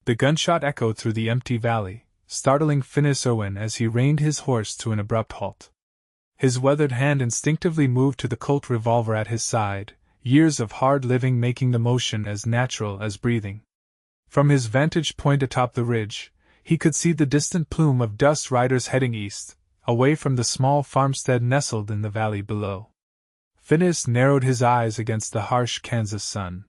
The gunshot echoed through the empty valley, startling Phineas Irwin as he reined his horse to an abrupt halt. His weathered hand instinctively moved to the Colt revolver at his side, years of hard living making the motion as natural as breathing. From his vantage point atop the ridge, he could see the distant plume of dust riders heading east, away from the small farmstead nestled in the valley below. Phineas narrowed his eyes against the harsh Kansas sun.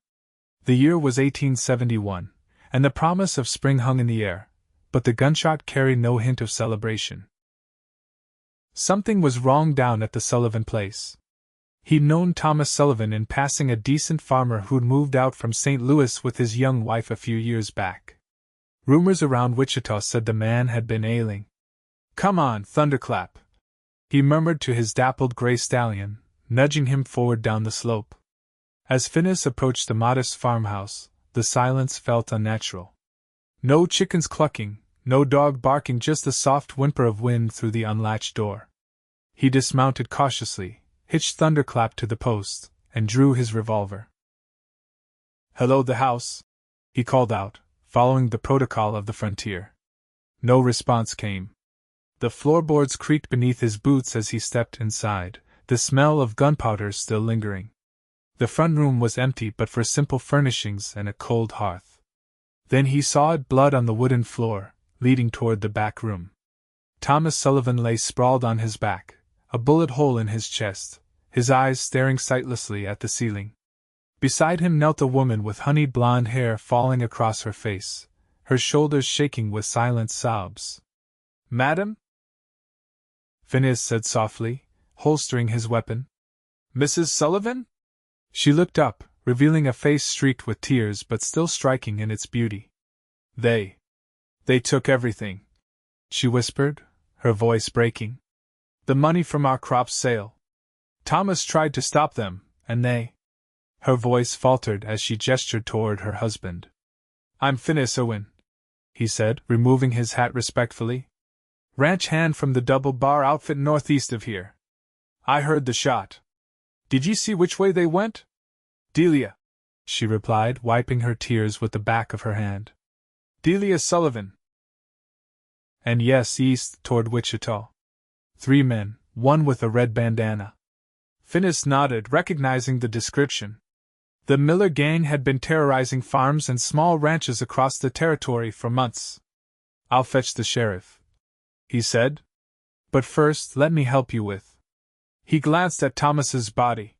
The year was 1871, and the promise of spring hung in the air, but the gunshot carried no hint of celebration. Something was wrong down at the Sullivan place. He'd known Thomas Sullivan in passing, a decent farmer who'd moved out from St. Louis with his young wife a few years back. Rumors around Wichita said the man had been ailing. "Come on, Thunderclap," he murmured to his dappled gray stallion, nudging him forward down the slope. As Phineas approached the modest farmhouse, the silence felt unnatural. No chickens clucking, no dog barking, just the soft whimper of wind through the unlatched door. He dismounted cautiously, hitched Thunderclap to the post, and drew his revolver. "Hello, the house," he called out, following the protocol of the frontier. No response came. The floorboards creaked beneath his boots as he stepped inside, the smell of gunpowder still lingering. The front room was empty but for simple furnishings and a cold hearth. Then he saw blood on the wooden floor, leading toward the back room. Thomas Sullivan lay sprawled on his back, a bullet hole in his chest, his eyes staring sightlessly at the ceiling. Beside him knelt a woman with honeyed blonde hair falling across her face, her shoulders shaking with silent sobs. "Madam?" Phineas said softly, holstering his weapon. "Mrs. Sullivan?" She looked up, revealing a face streaked with tears but still striking in its beauty. They took everything," she whispered, her voice breaking. "The money from our crop sale. Thomas tried to stop them, and they—" Her voice faltered as she gestured toward her husband. "I'm Phineas Irwin," he said, removing his hat respectfully. "Ranch hand from the Double Bar outfit northeast of here. I heard the shot. Did you see which way they went?" "Delia," she replied, wiping her tears with the back of her hand. "Delia Sullivan." "And yes, east, toward Wichita. 3 men, one with a red bandana." Phineas nodded, recognizing the description. The Miller gang had been terrorizing farms and small ranches across the territory for months. "I'll fetch the sheriff," he said. "But first, let me help you with—" He glanced at Thomas's body.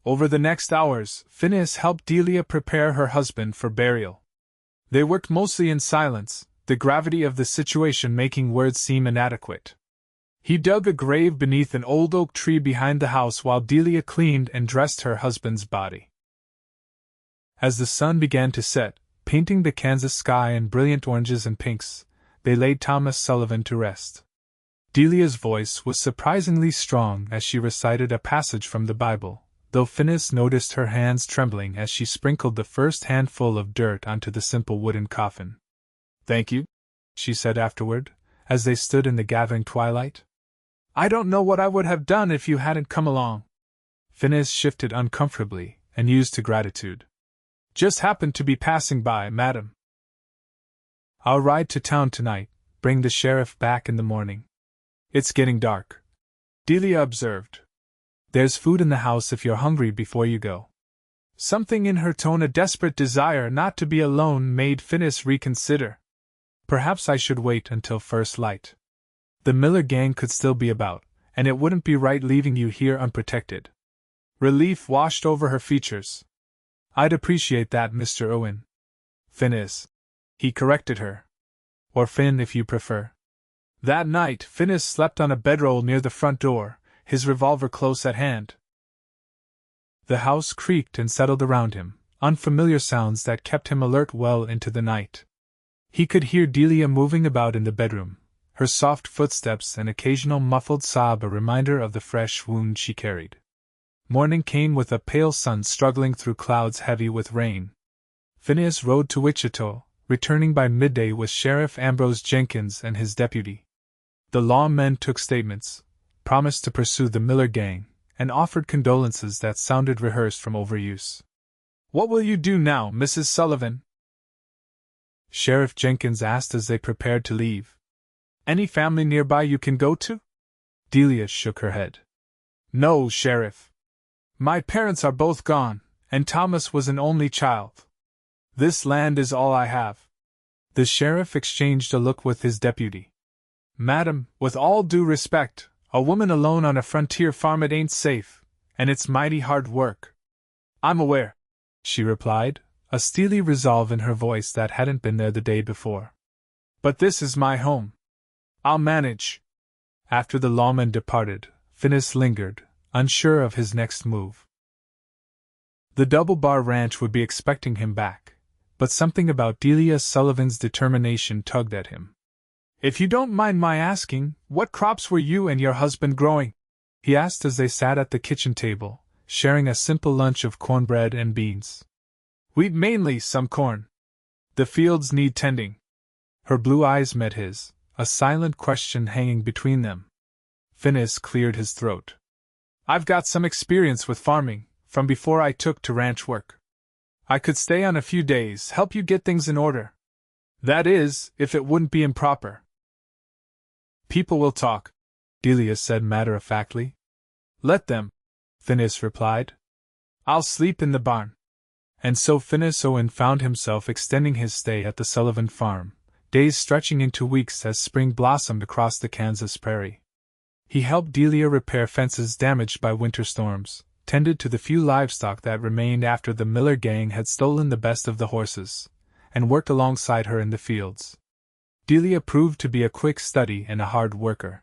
Over the next hours, Phineas helped Delia prepare her husband for burial. They worked mostly in silence, the gravity of the situation making words seem inadequate. He dug a grave beneath an old oak tree behind the house while Delia cleaned and dressed her husband's body. As the sun began to set, painting the Kansas sky in brilliant oranges and pinks, they laid Thomas Sullivan to rest. Delia's voice was surprisingly strong as she recited a passage from the Bible, though Phineas noticed her hands trembling as she sprinkled the first handful of dirt onto the simple wooden coffin. "Thank you," she said afterward, as they stood in the gathering twilight. "I don't know what I would have done if you hadn't come along." Phineas shifted uncomfortably, and used to gratitude. "Just happened to be passing by, madam." "I'll ride to town tonight, bring the sheriff back in the morning." "It's getting dark," Delia observed. "There's food in the house if you're hungry before you go." Something in her tone, a desperate desire not to be alone, made Phineas reconsider. "Perhaps I should wait until first light. The Miller gang could still be about, and it wouldn't be right leaving you here unprotected." Relief washed over her features. "I'd appreciate that, Mr. Irwin." "Phineas," he corrected her. "Or Finn if you prefer." That night, Phineas slept on a bedroll near the front door, his revolver close at hand. The house creaked and settled around him, unfamiliar sounds that kept him alert well into the night. He could hear Delia moving about in the bedroom, her soft footsteps and occasional muffled sob a reminder of the fresh wound she carried. Morning came with a pale sun struggling through clouds heavy with rain. Phineas rode to Wichita, returning by midday with Sheriff Ambrose Jenkins and his deputy. The lawmen took statements, promised to pursue the Miller gang, and offered condolences that sounded rehearsed from overuse. "What will you do now, Mrs. Sullivan?" Sheriff Jenkins asked as they prepared to leave. Any family nearby you can go to? Delia shook her head. No, Sheriff. My parents are both gone, and Thomas was an only child. This land is all I have. The sheriff exchanged a look with his deputy. Madam, with all due respect, a woman alone on a frontier farm it ain't safe, and it's mighty hard work. I'm aware, she replied, a steely resolve in her voice that hadn't been there the day before. But this is my home. I'll manage. After the lawman departed, Phineas lingered, unsure of his next move. The Double Bar Ranch would be expecting him back, but something about Delia Sullivan's determination tugged at him. If you don't mind my asking, what crops were you and your husband growing? He asked as they sat at the kitchen table, sharing a simple lunch of cornbread and beans. Wheat mainly, some corn. The fields need tending. Her blue eyes met his, a silent question hanging between them. Phineas cleared his throat. I've got some experience with farming, from before I took to ranch work. I could stay on a few days, help you get things in order. That is, if it wouldn't be improper. People will talk, Delia said matter-of-factly. Let them, Phineas replied. I'll sleep in the barn. And so Phineas Irwin found himself extending his stay at the Sullivan farm, days stretching into weeks as spring blossomed across the Kansas prairie. He helped Delia repair fences damaged by winter storms, tended to the few livestock that remained after the Miller gang had stolen the best of the horses, and worked alongside her in the fields. Delia proved to be a quick study and a hard worker.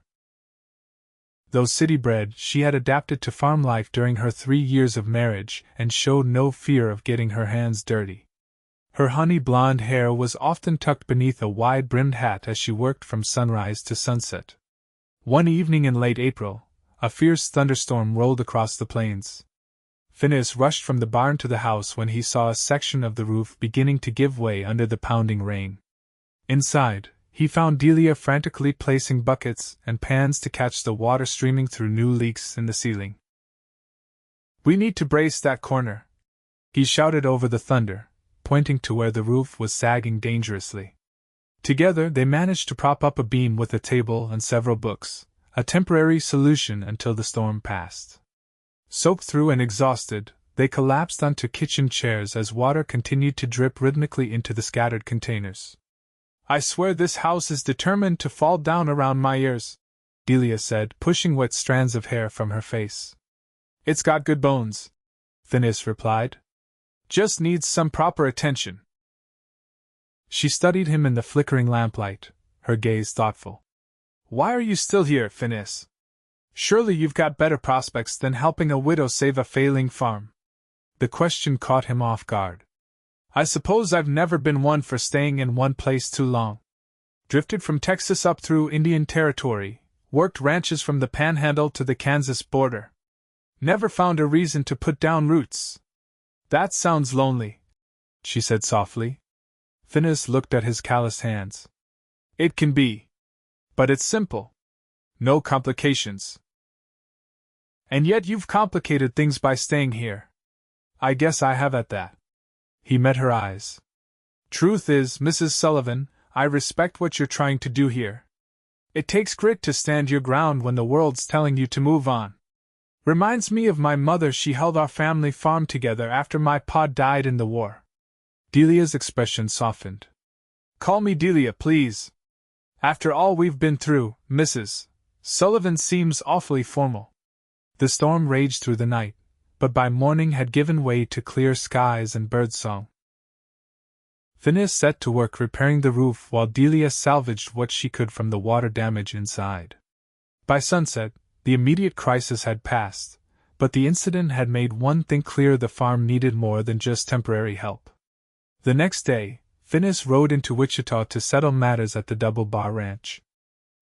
Though city-bred, she had adapted to farm life during her 3 years of marriage and showed no fear of getting her hands dirty. Her honey-blonde hair was often tucked beneath a wide-brimmed hat as she worked from sunrise to sunset. One evening in late April, a fierce thunderstorm rolled across the plains. Phineas rushed from the barn to the house when he saw a section of the roof beginning to give way under the pounding rain. Inside, he found Delia frantically placing buckets and pans to catch the water streaming through new leaks in the ceiling. We need to brace that corner, he shouted over the thunder, pointing to where the roof was sagging dangerously. Together they managed to prop up a beam with a table and several books, a temporary solution until the storm passed. Soaked through and exhausted, they collapsed onto kitchen chairs as water continued to drip rhythmically into the scattered containers. I swear this house is determined to fall down around my ears, Delia said, pushing wet strands of hair from her face. It's got good bones, Phineas replied. Just needs some proper attention. She studied him in the flickering lamplight, her gaze thoughtful. Why are you still here, Phineas? Surely you've got better prospects than helping a widow save a failing farm. The question caught him off guard. I suppose I've never been one for staying in one place too long. Drifted from Texas up through Indian Territory, worked ranches from the Panhandle to the Kansas border. Never found a reason to put down roots. That sounds lonely, she said softly. Phineas looked at his calloused hands. It can be. But it's simple. No complications. And yet you've complicated things by staying here. I guess I have at that. He met her eyes. Truth is, Mrs. Sullivan, I respect what you're trying to do here. It takes grit to stand your ground when the world's telling you to move on. Reminds me of my mother. She held our family farm together after my pa died in the war. Delia's expression softened. Call me Delia, please. After all we've been through, Mrs. Sullivan seems awfully formal. The storm raged through the night, but by morning had given way to clear skies and birdsong. Phineas set to work repairing the roof while Delia salvaged what she could from the water damage inside. By sunset, the immediate crisis had passed, but the incident had made one thing clear: the farm needed more than just temporary help. The next day, Phineas rode into Wichita to settle matters at the Double Bar Ranch.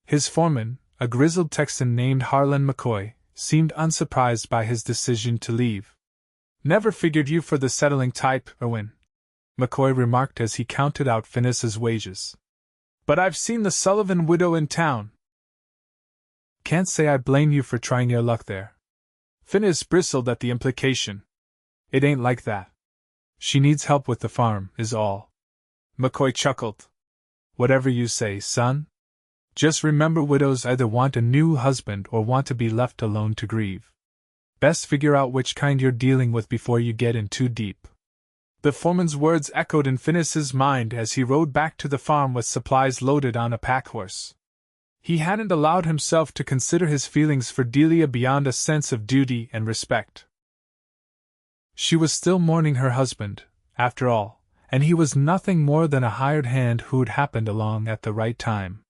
His foreman, a grizzled Texan named Harlan McCoy, seemed unsurprised by his decision to leave. Never figured you for the settling type, Irwin, McCoy remarked as he counted out Phineas's wages. But I've seen the Sullivan widow in town. Can't say I blame you for trying your luck there. Phineas bristled at the implication. It ain't like that. She needs help with the farm, is all. McCoy chuckled. Whatever you say, son. Just remember widows either want a new husband or want to be left alone to grieve. Best figure out which kind you're dealing with before you get in too deep. The foreman's words echoed in Phineas's mind as he rode back to the farm with supplies loaded on a pack-horse. He hadn't allowed himself to consider his feelings for Delia beyond a sense of duty and respect. She was still mourning her husband, after all, and he was nothing more than a hired hand who'd happened along at the right time.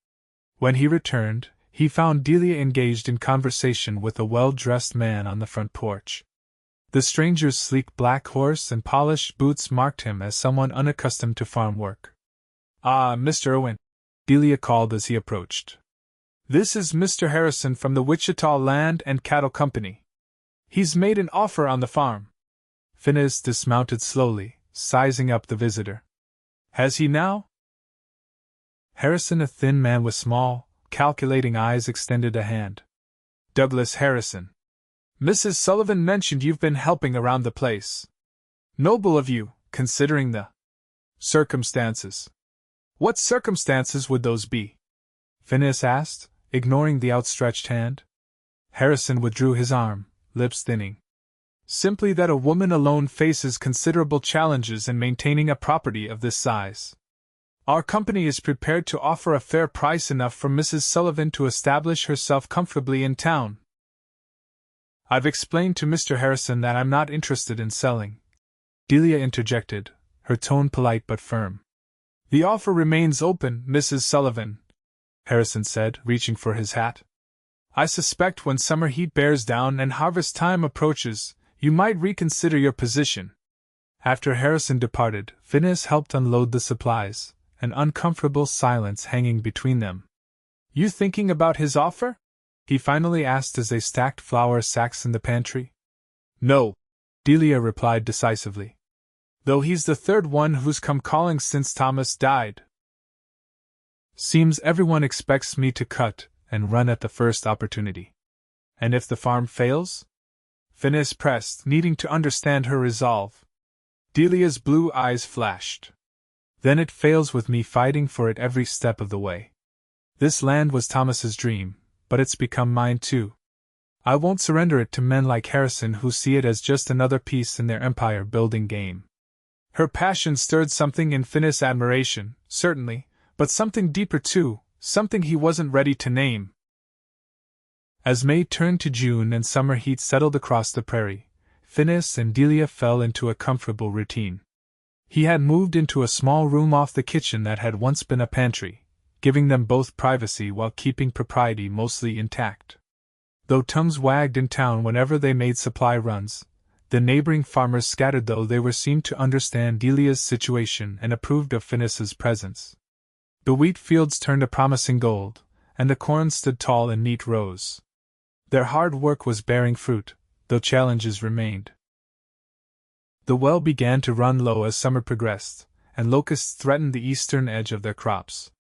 When he returned, he found Delia engaged in conversation with a well-dressed man on the front porch. The stranger's sleek black horse and polished boots marked him as someone unaccustomed to farm work. "Ah, Mr. Irwin," Delia called as he approached. "This is Mr. Harrison from the Wichita Land and Cattle Company. He's made an offer on the farm." Phineas dismounted slowly, sizing up the visitor. "Has he now?" Harrison, a thin man with small, calculating eyes, extended a hand. "Douglas Harrison. Mrs. Sullivan mentioned you've been helping around the place. Noble of you, considering the circumstances." "What circumstances would those be?" Phineas asked, ignoring the outstretched hand. Harrison withdrew his arm, lips thinning. "Simply that a woman alone faces considerable challenges in maintaining a property of this size. Our company is prepared to offer a fair price enough for Mrs. Sullivan to establish herself comfortably in town. I've explained to Mr. Harrison that I'm not interested in selling," Delia interjected, her tone polite but firm. "The offer remains open, Mrs. Sullivan," Harrison said, reaching for his hat. "I suspect when summer heat bears down and harvest time approaches, you might reconsider your position." After Harrison departed, Phineas helped unload the supplies, an uncomfortable silence hanging between them. "You thinking about his offer?" he finally asked as they stacked flour sacks in the pantry. "No," Delia replied decisively. "Though he's the third one who's come calling since Thomas died. Seems everyone expects me to cut and run at the first opportunity." "And if the farm fails?" Phineas pressed, needing to understand her resolve. Delia's blue eyes flashed. "Then it fails with me fighting for it every step of the way. This land was Thomas's dream, but it's become mine too. I won't surrender it to men like Harrison who see it as just another piece in their empire-building game." Her passion stirred something in Phineas' admiration, certainly, but something deeper too, something he wasn't ready to name. As May turned to June and summer heat settled across the prairie, Phineas and Delia fell into a comfortable routine. He had moved into a small room off the kitchen that had once been a pantry, giving them both privacy while keeping propriety mostly intact. Though tongues wagged in town whenever they made supply runs, the neighboring farmers, scattered though they were, seemed to understand Delia's situation and approved of Phineas's presence. The wheat fields turned a promising gold, and the corn stood tall in neat rows. Their hard work was bearing fruit, though challenges remained. The well began to run low as summer progressed, and locusts threatened the eastern edge of their crops.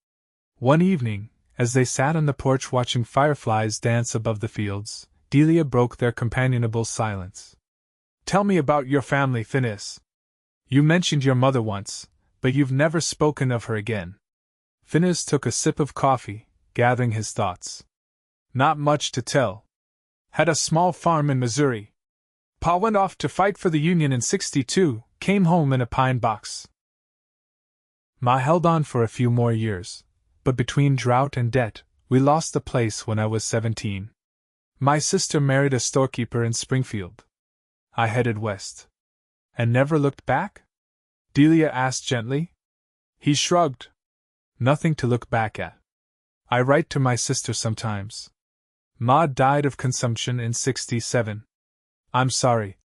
One evening, as they sat on the porch watching fireflies dance above the fields, Delia broke their companionable silence. "Tell me about your family, Phineas. You mentioned your mother once, but you've never spoken of her again." Phineas took a sip of coffee, gathering his thoughts. "Not much to tell. Had a small farm in Missouri. Pa went off to fight for the Union in '62, came home in a pine box. Ma held on for a few more years, but between drought and debt, we lost the place when I was 17. My sister married a storekeeper in Springfield. I headed west." "And never looked back?" Delia asked gently. He shrugged. "Nothing to look back at. I write to my sister sometimes. Ma died of consumption in '67. "I'm sorry,"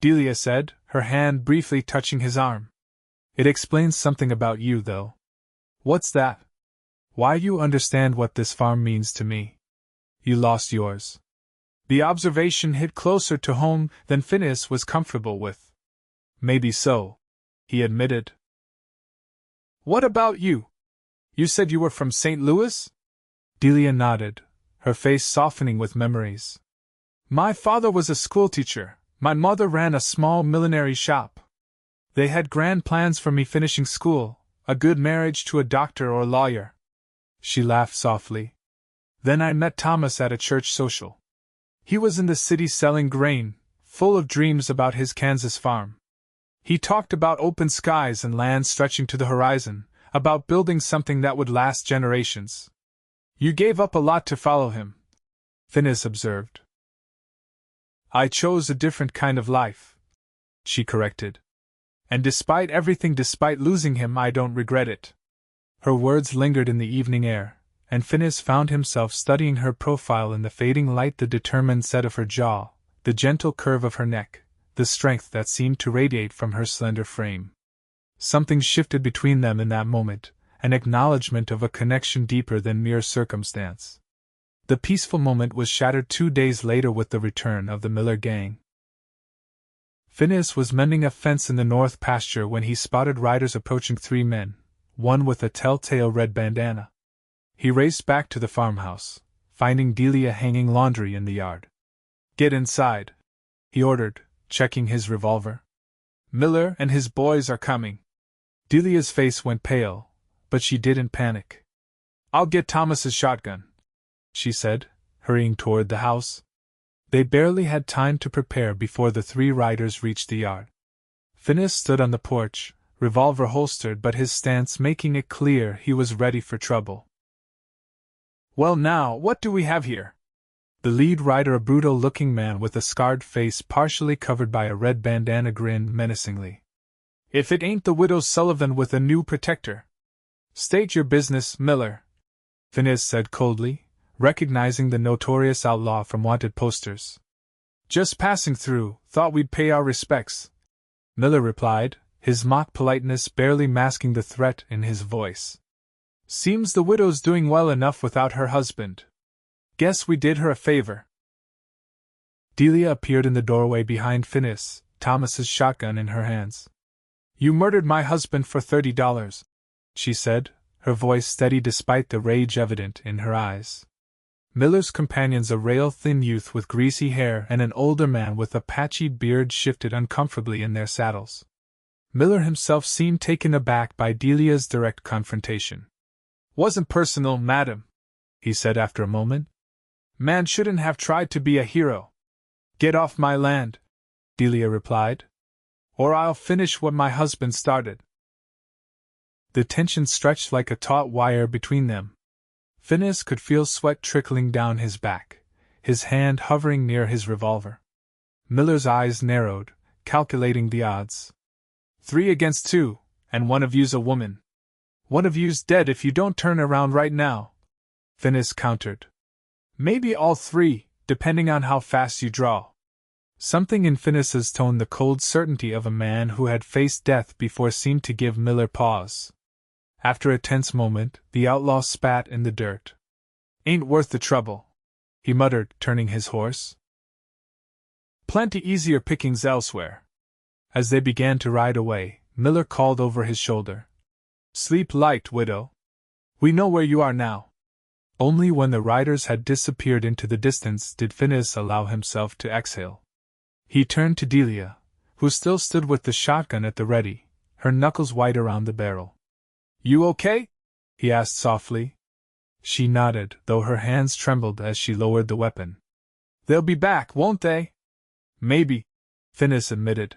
Delia said, her hand briefly touching his arm. "It explains something about you, though." "What's that?" "Why you understand what this farm means to me. You lost yours." The observation hit closer to home than Phineas was comfortable with. "Maybe so," he admitted. "What about you? You said you were from St. Louis?" Delia nodded, her face softening with memories. "My father was a schoolteacher, my mother ran a small millinery shop. They had grand plans for me finishing school, a good marriage to a doctor or lawyer. She laughed softly. Then I met Thomas at a church social. He was in the city selling grain, full of dreams about his Kansas farm. He talked about open skies and land stretching to the horizon, about building something that would last generations. You gave up a lot to follow him, Phineas observed. I chose a different kind of life, she corrected. And despite everything, despite losing him, I don't regret it. Her words lingered in the evening air, and Phineas found himself studying her profile in the fading light, the determined set of her jaw, the gentle curve of her neck, the strength that seemed to radiate from her slender frame. Something shifted between them in that moment, an acknowledgement of a connection deeper than mere circumstance. The peaceful moment was shattered 2 days later with the return of the Miller gang. Phineas was mending a fence in the north pasture when he spotted riders approaching. 3 men, one with a telltale red bandana. He raced back to the farmhouse, finding Delia hanging laundry in the yard. Get inside, he ordered, checking his revolver. Miller and his boys are coming. Delia's face went pale, but she didn't panic. I'll get Thomas's shotgun, she said, hurrying toward the house. They barely had time to prepare before the 3 riders reached the yard. Phineas stood on the porch, revolver holstered, but his stance making it clear he was ready for trouble. Well now, what do we have here? The lead rider, a brutal-looking man with a scarred face partially covered by a red bandana, grinned menacingly. If it ain't the widow Sullivan with a new protector. State your business, Miller, Phineas said coldly, recognizing the notorious outlaw from wanted posters. Just passing through, thought we'd pay our respects, Miller replied, his mock politeness barely masking the threat in his voice. Seems the widow's doing well enough without her husband. Guess we did her a favor. Delia appeared in the doorway behind Phineas, Thomas's shotgun in her hands. You murdered my husband for $30, she said, her voice steady despite the rage evident in her eyes. Miller's companions, a rail-thin youth with greasy hair and an older man with a patchy beard, shifted uncomfortably in their saddles. Miller himself seemed taken aback by Delia's direct confrontation. Wasn't personal, madam, he said after a moment. Man shouldn't have tried to be a hero. Get off my land, Delia replied, or I'll finish what my husband started. The tension stretched like a taut wire between them. Phineas could feel sweat trickling down his back, his hand hovering near his revolver. Miller's eyes narrowed, calculating the odds. 3 against 2, and one of you's a woman. One of you's dead if you don't turn around right now, Phineas countered. Maybe all 3, depending on how fast you draw. Something in Phineas's tone, the cold certainty of a man who had faced death before, seemed to give Miller pause. After a tense moment, the outlaw spat in the dirt. Ain't worth the trouble, he muttered, turning his horse. Plenty easier pickings elsewhere. As they began to ride away, Miller called over his shoulder. Sleep light, widow. We know where you are now. Only when the riders had disappeared into the distance did Phineas allow himself to exhale. He turned to Delia, who still stood with the shotgun at the ready, her knuckles white around the barrel. You okay? He asked softly. She nodded, though her hands trembled as she lowered the weapon. They'll be back, won't they? Maybe, Phineas admitted.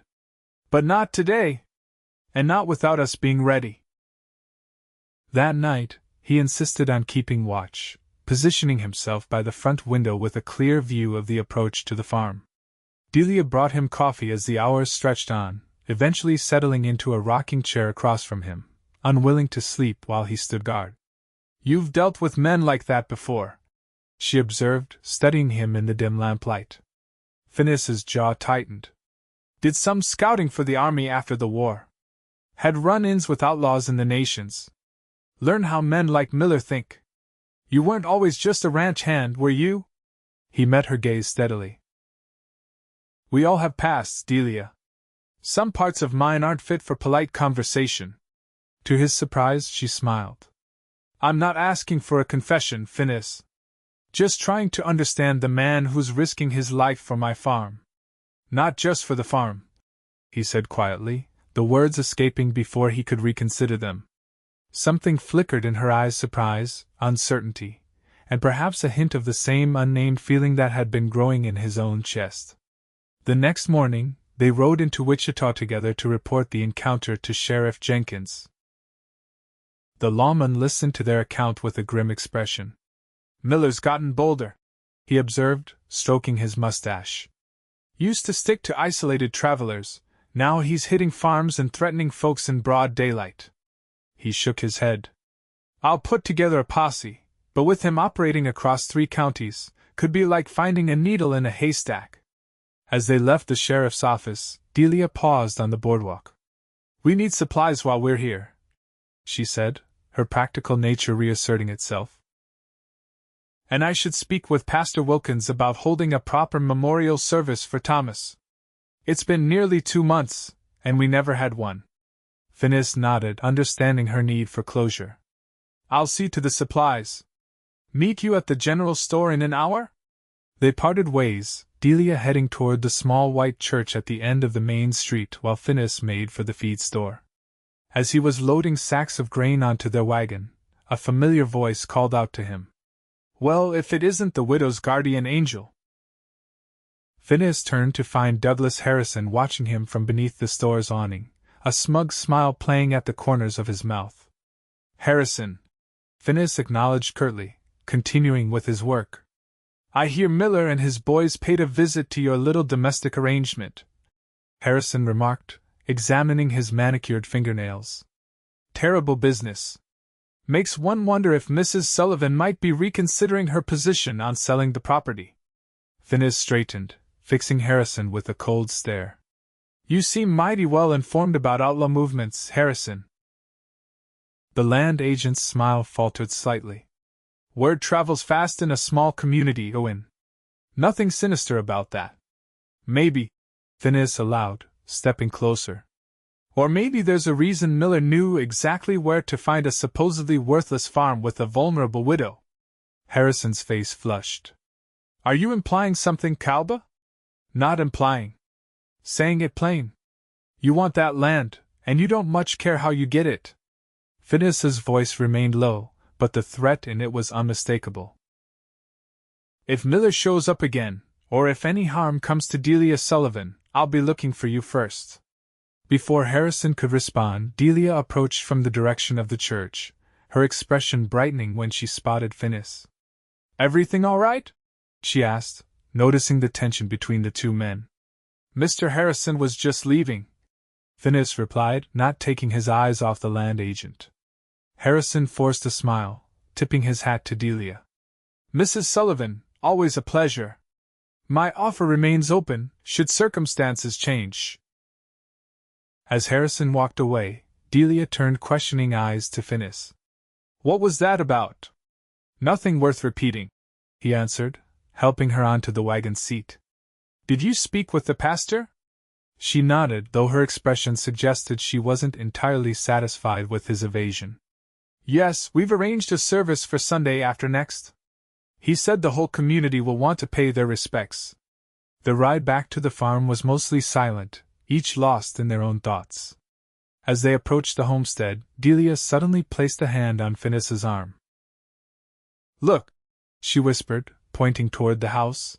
But not today. And not without us being ready. That night, he insisted on keeping watch, positioning himself by the front window with a clear view of the approach to the farm. Delia brought him coffee as the hours stretched on, eventually settling into a rocking chair across from him, unwilling to sleep while he stood guard. You've dealt with men like that before, she observed, studying him in the dim lamplight. Phineas's jaw tightened. Did some scouting for the army after the war. Had run-ins with outlaws in the nations. Learn how men like Miller think. You weren't always just a ranch hand, were you? He met her gaze steadily. We all have pasts, Delia. Some parts of mine aren't fit for polite conversation. To his surprise, she smiled. I'm not asking for a confession, Phineas. Just trying to understand the man who's risking his life for my farm. Not just for the farm, he said quietly, the words escaping before he could reconsider them. Something flickered in her eyes: surprise, uncertainty, and perhaps a hint of the same unnamed feeling that had been growing in his own chest. The next morning, they rode into Wichita together to report the encounter to Sheriff Jenkins. The lawman listened to their account with a grim expression. "Miller's gotten bolder," he observed, stroking his mustache. "Used to stick to isolated travelers, now he's hitting farms and threatening folks in broad daylight." He shook his head. "I'll put together a posse, but with him operating across 3 counties, could be like finding a needle in a haystack." As they left the sheriff's office, Delia paused on the boardwalk. "We need supplies while we're here," she said, her practical nature reasserting itself. "And I should speak with Pastor Wilkins about holding a proper memorial service for Thomas. It's been nearly 2 months, and we never had one." Phineas nodded, understanding her need for closure. "I'll see to the supplies. Meet you at the general store in an hour?" They parted ways, Delia heading toward the small white church at the end of the main street while Phineas made for the feed store. As he was loading sacks of grain onto their wagon, a familiar voice called out to him. "Well, if it isn't the widow's guardian angel." Phineas turned to find Douglas Harrison watching him from beneath the store's awning, a smug smile playing at the corners of his mouth. "Harrison," Phineas acknowledged curtly, continuing with his work. "I hear Miller and his boys paid a visit to your little domestic arrangement," Harrison remarked, examining his manicured fingernails. "Terrible business. Makes one wonder if Mrs. Sullivan might be reconsidering her position on selling the property." Phineas straightened, fixing Harrison with a cold stare. "You seem mighty well informed about outlaw movements, Harrison." The land agent's smile faltered slightly. "Word travels fast in a small community, Owen. Nothing sinister about that." "Maybe," Phineas allowed, stepping closer. "Or maybe there's a reason Miller knew exactly where to find a supposedly worthless farm with a vulnerable widow." Harrison's face flushed. "Are you implying something, Cowboy?" "Not implying. Saying it plain. You want that land, and you don't much care how you get it." Phineas's voice remained low, but the threat in it was unmistakable. "If Miller shows up again, or if any harm comes to Delia Sullivan, I'll be looking for you first." Before Harrison could respond, Delia approached from the direction of the church, her expression brightening when she spotted Phineas. "Everything all right?" she asked, noticing the tension between the two men. "Mr. Harrison was just leaving," Phineas replied, not taking his eyes off the land agent. Harrison forced a smile, tipping his hat to Delia. "Mrs. Sullivan, always a pleasure. My offer remains open, should circumstances change." As Harrison walked away, Delia turned questioning eyes to Phineas. "What was that about?" "Nothing worth repeating," he answered, helping her onto the wagon seat. "Did you speak with the pastor?" She nodded, though her expression suggested she wasn't entirely satisfied with his evasion. "Yes, we've arranged a service for Sunday after next. He said the whole community will want to pay their respects." The ride back to the farm was mostly silent, each lost in their own thoughts. As they approached the homestead, Delia suddenly placed a hand on Phineas's arm. "Look," she whispered, pointing toward the house.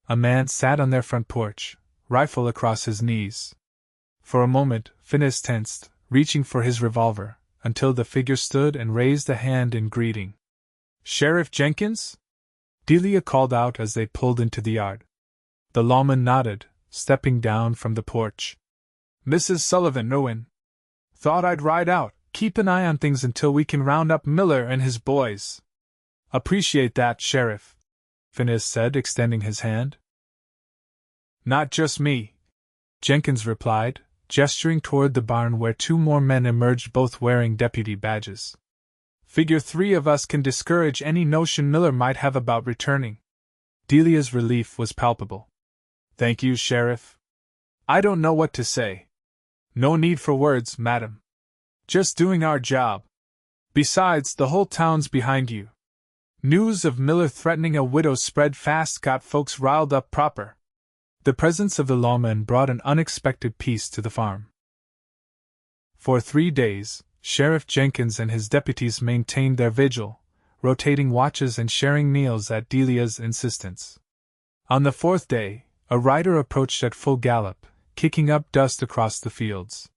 A man sat on their front porch, rifle across his knees. For a moment, Phineas tensed, reaching for his revolver, until the figure stood and raised a hand in greeting. "Sheriff Jenkins?" Delia called out as they pulled into the yard. The lawman nodded, stepping down from the porch. "Mrs. Sullivan, Owen. Thought I'd ride out, keep an eye on things until we can round up Miller and his boys." "Appreciate that, Sheriff," Phineas said, extending his hand. "Not just me," Jenkins replied, gesturing toward the barn where 2 more men emerged, both wearing deputy badges. "Figure 3 of us can discourage any notion Miller might have about returning." Delia's relief was palpable. "Thank you, Sheriff. I don't know what to say." "No need for words, madam. Just doing our job. Besides, the whole town's behind you. News of Miller threatening a widow spread fast, got folks riled up proper." The presence of the lawman brought an unexpected peace to the farm. For 3 days, Sheriff Jenkins and his deputies maintained their vigil, rotating watches and sharing meals at Delia's insistence. On the fourth day, a rider approached at full gallop, kicking up dust across the fields.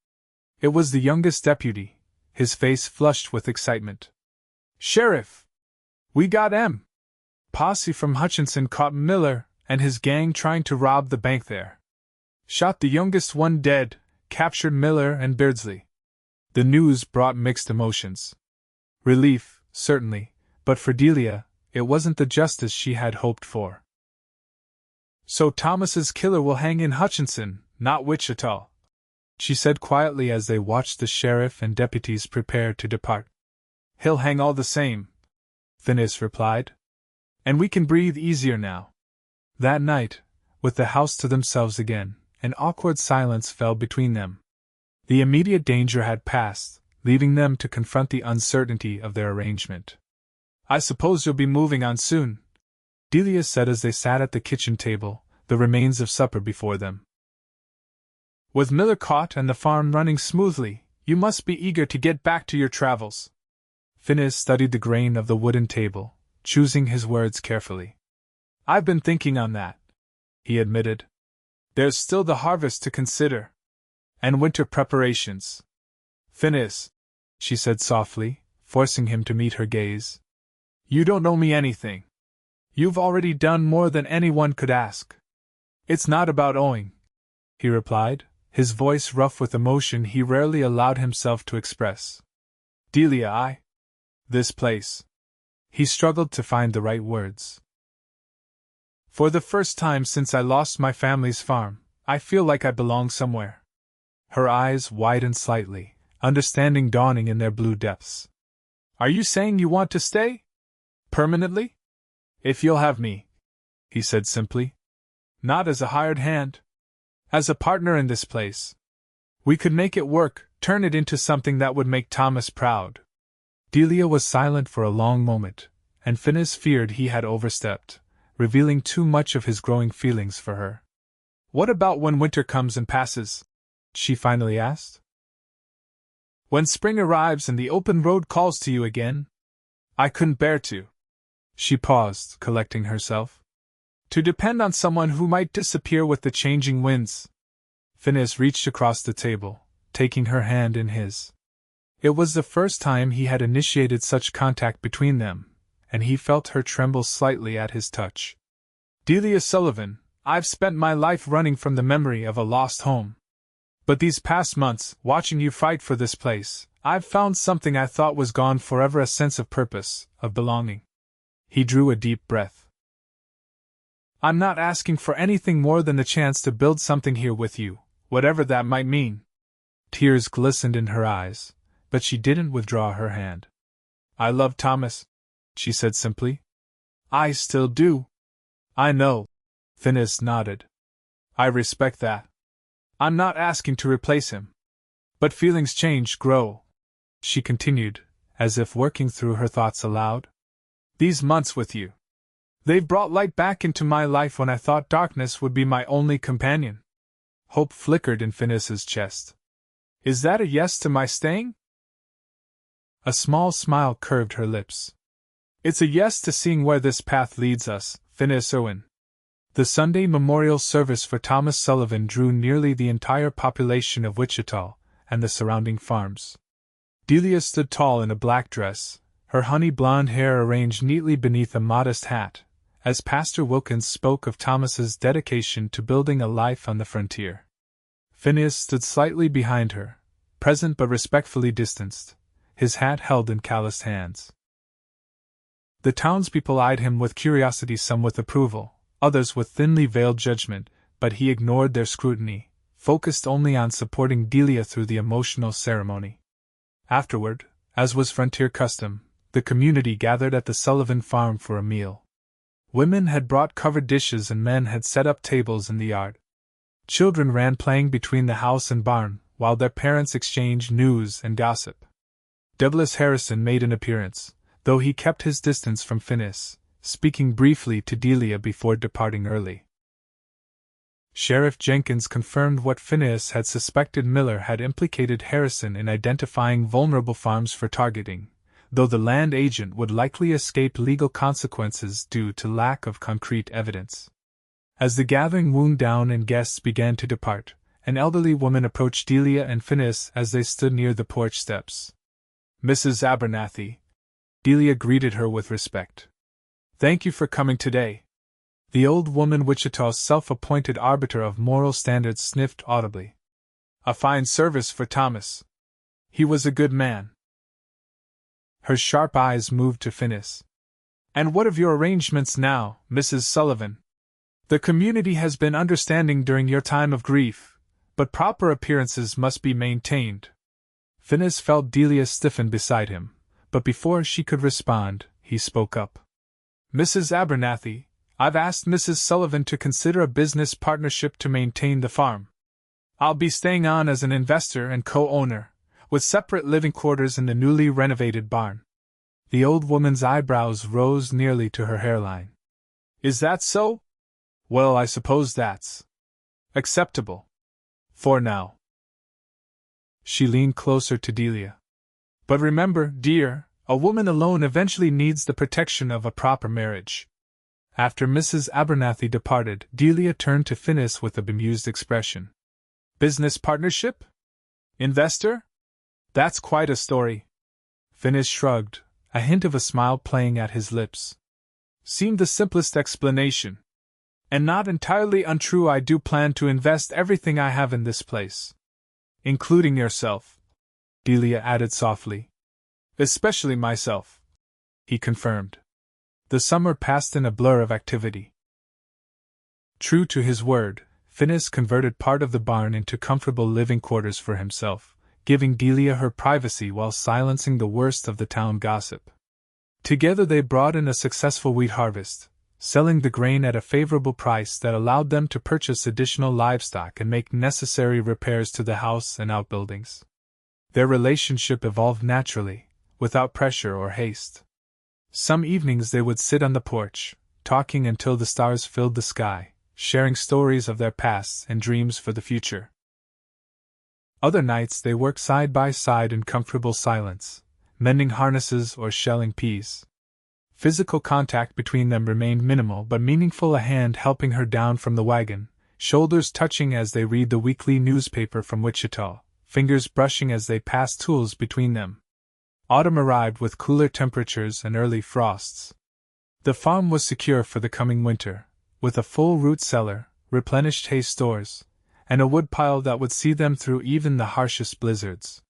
It was the youngest deputy, his face flushed with excitement. "Sheriff! We got M! Posse from Hutchinson caught Miller and his gang trying to rob the bank there. Shot the youngest one dead, captured Miller and Beardsley." The news brought mixed emotions. Relief, certainly, but for Delia, it wasn't the justice she had hoped for. "So Thomas's killer will hang in Hutchinson, not Wichita," she said quietly as they watched the sheriff and deputies prepare to depart. "He'll hang all the same," Phineas replied. "And we can breathe easier now." That night, with the house to themselves again, an awkward silence fell between them. The immediate danger had passed, leaving them to confront the uncertainty of their arrangement. "I suppose you'll be moving on soon," Delia said as they sat at the kitchen table, the remains of supper before them. "With Miller caught and the farm running smoothly, you must be eager to get back to your travels." Phineas studied the grain of the wooden table, choosing his words carefully. "I've been thinking on that," he admitted. "There's still the harvest to consider. And winter preparations." "Phineas," she said softly, forcing him to meet her gaze, "you don't owe me anything. You've already done more than anyone could ask." "It's not about owing," he replied, his voice rough with emotion he rarely allowed himself to express. "Delia, this place." He struggled to find the right words. "For the first time since I lost my family's farm, I feel like I belong somewhere." Her eyes widened slightly, understanding dawning in their blue depths. "Are you saying you want to stay? Permanently? If you'll have me," he said simply. "Not as a hired hand. As a partner in this place. We could make it work, turn it into something that would make Thomas proud." Delia was silent for a long moment, and Phineas feared he had overstepped, revealing too much of his growing feelings for her. "What about when winter comes and passes?" she finally asked. "When spring arrives and the open road calls to you again? I couldn't bear to." She paused, collecting herself. "To depend on someone who might disappear with the changing winds." Phineas reached across the table, taking her hand in his. It was the first time he had initiated such contact between them, and he felt her tremble slightly at his touch. "Delia Sullivan, I've spent my life running from the memory of a lost home. But these past months, watching you fight for this place, I've found something I thought was gone forever, a sense of purpose, of belonging." He drew a deep breath. "I'm not asking for anything more than the chance to build something here with you, whatever that might mean." Tears glistened in her eyes, but she didn't withdraw her hand. "I love Thomas," she said simply. "I still do." "I know," Phineas nodded. "I respect that. I'm not asking to replace him. But feelings change, grow," she continued, as if working through her thoughts aloud. "These months with you, they've brought light back into my life when I thought darkness would be my only companion." Hope flickered in Phineas's chest. "Is that a yes to my staying?" A small smile curved her lips. "It's a yes to seeing where this path leads us, Phineas Irwin." The Sunday memorial service for Thomas Sullivan drew nearly the entire population of Wichita and the surrounding farms. Delia stood tall in a black dress, her honey blonde hair arranged neatly beneath a modest hat, as Pastor Wilkins spoke of Thomas's dedication to building a life on the frontier. Phineas stood slightly behind her, present but respectfully distanced, his hat held in calloused hands. The townspeople eyed him with curiosity, some with approval, others with thinly veiled judgment, but he ignored their scrutiny, focused only on supporting Delia through the emotional ceremony. Afterward, as was frontier custom, the community gathered at the Sullivan farm for a meal. Women had brought covered dishes and men had set up tables in the yard. Children ran playing between the house and barn, while their parents exchanged news and gossip. Douglas Harrison made an appearance, though he kept his distance from Phineas, speaking briefly to Delia before departing early. Sheriff Jenkins confirmed what Phineas had suspected. Miller had implicated Harrison in identifying vulnerable farms for targeting, though the land agent would likely escape legal consequences due to lack of concrete evidence. As the gathering wound down and guests began to depart, an elderly woman approached Delia and Phineas as they stood near the porch steps. "Mrs. Abernathy." Delia greeted her with respect. "Thank you for coming today." The old woman, Wichita's self-appointed arbiter of moral standards, sniffed audibly. "A fine service for Thomas. He was a good man." Her sharp eyes moved to Phineas. "And what of your arrangements now, Mrs. Sullivan? The community has been understanding during your time of grief, but proper appearances must be maintained." Phineas felt Delia stiffen beside him, but before she could respond, he spoke up. "Mrs. Abernathy, I've asked Mrs. Sullivan to consider a business partnership to maintain the farm. I'll be staying on as an investor and co-owner, with separate living quarters in the newly renovated barn." The old woman's eyebrows rose nearly to her hairline. "Is that so? Well, I suppose that's acceptable. For now." She leaned closer to Delia. "But remember, dear, a woman alone eventually needs the protection of a proper marriage." After Mrs. Abernathy departed, Delia turned to Phineas with a bemused expression. "Business partnership? Investor? That's quite a story." Phineas shrugged, a hint of a smile playing at his lips. "Seemed the simplest explanation. And not entirely untrue. I do plan to invest everything I have in this place. Including yourself," Delia added softly. "Especially myself," he confirmed. The summer passed in a blur of activity. True to his word, Phineas converted part of the barn into comfortable living quarters for himself, giving Delia her privacy while silencing the worst of the town gossip. Together they brought in a successful wheat harvest, selling the grain at a favorable price that allowed them to purchase additional livestock and make necessary repairs to the house and outbuildings. Their relationship evolved naturally, without pressure or haste. Some evenings they would sit on the porch, talking until the stars filled the sky, sharing stories of their pasts and dreams for the future. Other nights they worked side by side in comfortable silence, mending harnesses or shelling peas. Physical contact between them remained minimal but meaningful, a hand helping her down from the wagon, shoulders touching as they read the weekly newspaper from Wichita, fingers brushing as they passed tools between them. Autumn arrived with cooler temperatures and early frosts. The farm was secure for the coming winter, with a full root cellar, replenished hay stores, and a woodpile that would see them through even the harshest blizzards.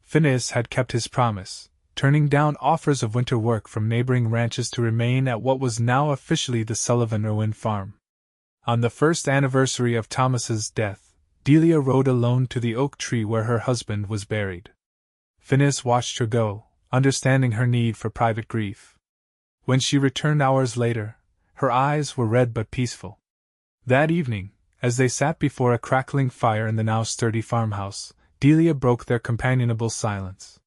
Phineas had kept his promise, turning down offers of winter work from neighboring ranches to remain at what was now officially the Sullivan Irwin farm. On the first anniversary of Thomas's death, Delia rode alone to the oak tree where her husband was buried. Phineas watched her go, understanding her need for private grief. When she returned hours later, her eyes were red but peaceful. That evening, as they sat before a crackling fire in the now sturdy farmhouse, Delia broke their companionable silence.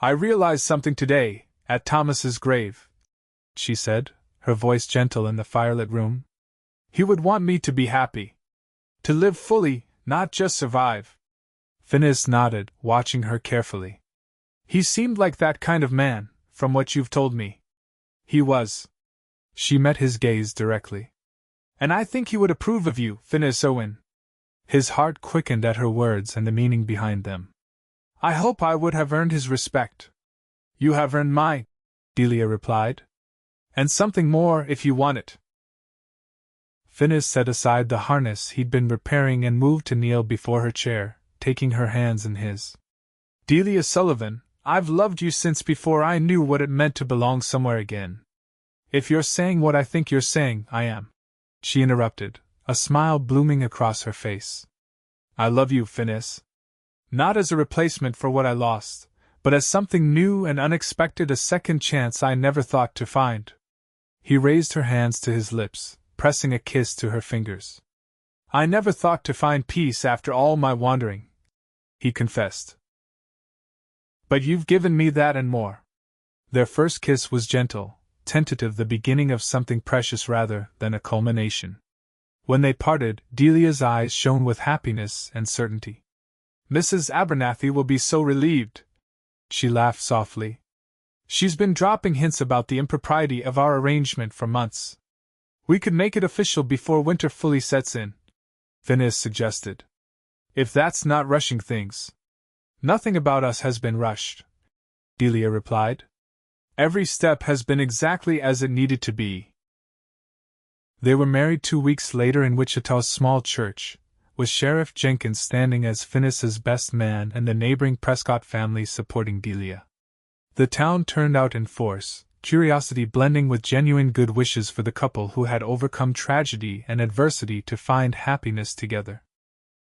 "I realized something today, at Thomas's grave," she said, her voice gentle in the firelit room. "He would want me to be happy. To live fully, not just survive." Phineas nodded, watching her carefully. "He seemed like that kind of man, from what you've told me." "He was." She met his gaze directly. "And I think he would approve of you, Phineas Irwin." His heart quickened at her words and the meaning behind them. "I hope I would have earned his respect." "You have earned mine," Delia replied. "And something more if you want it." Phineas set aside the harness he'd been repairing and moved to kneel before her chair, taking her hands in his. "Delia Sullivan, I've loved you since before I knew what it meant to belong somewhere again. If you're saying what I think you're saying, I am," she interrupted, a smile blooming across her face. "I love you, Phineas. Not as a replacement for what I lost, but as something new and unexpected, a second chance I never thought to find." He raised her hands to his lips, pressing a kiss to her fingers. "I never thought to find peace after all my wandering," he confessed. "But you've given me that and more." Their first kiss was gentle, tentative, the beginning of something precious rather than a culmination. When they parted, Delia's eyes shone with happiness and certainty. "Mrs. Abernathy will be so relieved," she laughed softly. "She's been dropping hints about the impropriety of our arrangement for months. We could make it official before winter fully sets in," Phineas suggested. "If that's not rushing things." "Nothing about us has been rushed," Delia replied. "Every step has been exactly as it needed to be." They were married 2 weeks later in Wichita's small church, with Sheriff Jenkins standing as Phineas's best man and the neighboring Prescott family supporting Delia. The town turned out in force, curiosity blending with genuine good wishes for the couple who had overcome tragedy and adversity to find happiness together.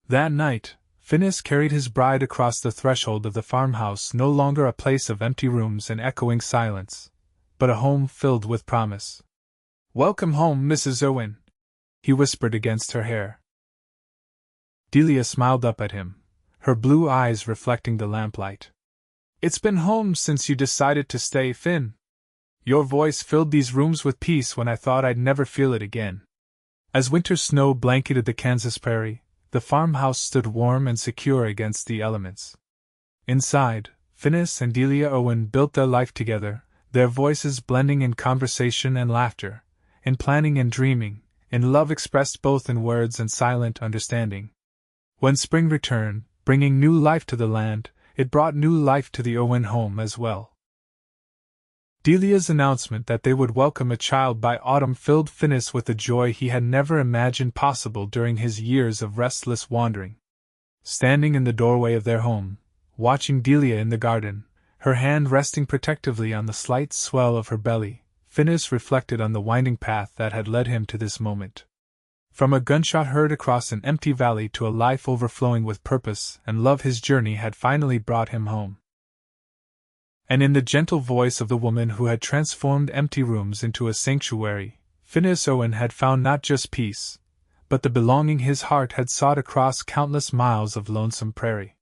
That night, Phineas carried his bride across the threshold of the farmhouse, no longer a place of empty rooms and echoing silence, but a home filled with promise. "Welcome home, Mrs. Irwin," he whispered against her hair. Delia smiled up at him, her blue eyes reflecting the lamplight. "It's been home since you decided to stay, Finn. Your voice filled these rooms with peace when I thought I'd never feel it again." As winter snow blanketed the Kansas prairie, the farmhouse stood warm and secure against the elements. Inside, Phineas and Delia Irwin built their life together, their voices blending in conversation and laughter, in planning and dreaming, in love expressed both in words and silent understanding. When spring returned, bringing new life to the land, it brought new life to the Irwin home as well. Delia's announcement that they would welcome a child by autumn filled Phineas with a joy he had never imagined possible during his years of restless wandering. Standing in the doorway of their home, watching Delia in the garden, her hand resting protectively on the slight swell of her belly, Phineas reflected on the winding path that had led him to this moment. From a gunshot heard across an empty valley to a life overflowing with purpose and love, his journey had finally brought him home. And in the gentle voice of the woman who had transformed empty rooms into a sanctuary, Phineas Irwin had found not just peace, but the belonging his heart had sought across countless miles of lonesome prairie.